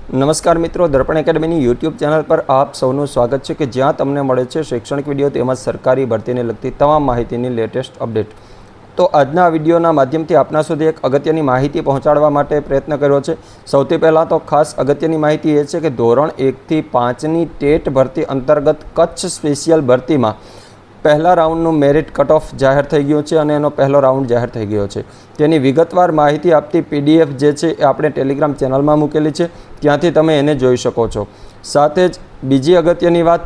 નમસ્કાર મિત્રો, દર્પણ એકેડમીની YouTube channel પર આપ સૌનું સ્વાગત છે કે જ્યાં તમને મળે છે શૈક્ષણિક વિડીયો તેમજ સરકારી ભરતીને લગતી તમામ માહિતીની લેટેસ્ટ અપડેટ। તો આજના વિડીયોના માધ્યમથી આપના સુધી એક અગત્યની માહિતી પહોંચાડવા માટે પ્રયત્ન કર્યો છે। સૌથી પહેલાં તો ખાસ અગત્યની માહિતી એ છે કે ધોરણ 1 થી 5ની ટેટ ભરતી અંતર્ગત કચ્છ સ્પેશિયલ ભરતીમાં પહેલા રાઉન્ડનું મેરિટ કટ ઓફ જાહેર થઈ ગયું છે અને એનો પહેલો રાઉન્ડ જાહેર થઈ ગયો છે। તેની વિગતવાર માહિતી આપતી પીડીએફ જે છે એ આપણે ટેલિગ્રામ ચેનલમાં મૂકેલી છે, ત્યાંથી તમે એને જોઈ શકો છો। સાથે જ બીજી અગત્યની વાત,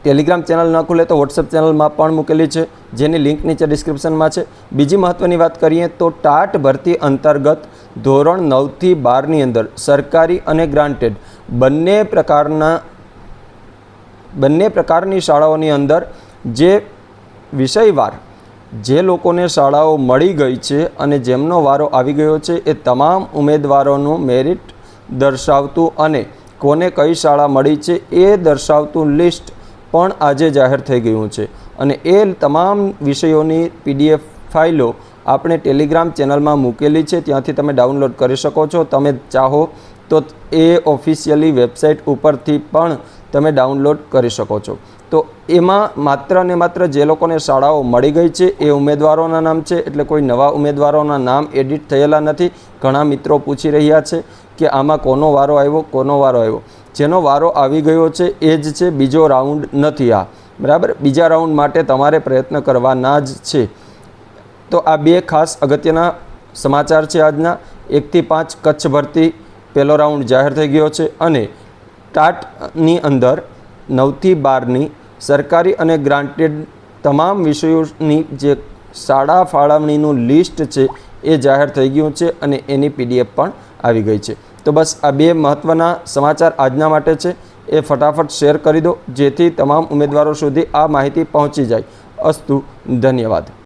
ટેલિગ્રામ ચેનલ ન ખુલે તો વોટ્સએપ ચેનલમાં પણ મૂકેલી છે, જેની લિંક નીચે ડિસ્ક્રિપ્શનમાં છે। બીજી મહત્ત્વની વાત કરીએ તો ટાટ ભરતી અંતર્ગત ધોરણ 9 થી 12ની અંદર સરકારી અને ગ્રાન્ટેડ બંને પ્રકારની શાળાઓની અંદર જે વિષયવાર જે લોકોને શાળાઓ મળી ગઈ છે અને જેમનો વારો આવી ગયો છે એ તમામ ઉમેદવારોનું મેરિટ દર્શાવતું અને કોને કઈ શાળા મળી છે એ દર્શાવતું લિસ્ટ પણ આજે જાહેર થઈ ગયું છે અને એ તમામ વિષયોની પીડીએફ ફાઇલો આપણે ટેલિગ્રામ ચેનલમાં મૂકેલી છે, ત્યાંથી તમે ડાઉનલોડ કરી શકો છો। તમે ચાહો તો એ ઓફિશિયલી વેબસાઇટ ઉપરથી પણ તમે ડાઉનલોડ કરી શકો છો। તો એમાં માત્ર ને માત્ર જે લોકોને શાળાઓ મળી ગઈ છે એ ઉમેદવારોના નામ છે, એટલે કોઈ નવા ઉમેદવારોના નામ એડિટ થયેલા નથી। ઘણા મિત્રો પૂછી રહ્યા છે કે આમાં કોનો વારો આવ્યો, જેનો વારો આવી ગયો છે એ જ છે, બીજો રાઉન્ડ નથી આ, બરાબર। બીજા રાઉન્ડ માટે તમારે પ્રયત્ન કરવાના જ છે। તો આ બે ખાસ અગત્યના સમાચાર છે આજના। 1 થી 5 કચ્છ ભરતી પહેલો રાઉન્ડ જાહેર થઈ ગયો છે અને ટાટની અંદર 9 થી 12ની સરકારી અને ગ્રાન્ટેડ તમામ વિષયોની જે શાળા ફાળવણીનું લિસ્ટ છે એ જાહેર થઈ ગયું છે અને એની પીડીએફ પણ આવી ગઈ છે। તો બસ આ બે મહત્ત્વના સમાચાર આજના માટે છે, એ ફટાફટ શેર કરી દો જેથી તમામ ઉમેદવારો સુધી આ માહિતી પહોંચી જાય। અસ્તુ, ધન્યવાદ।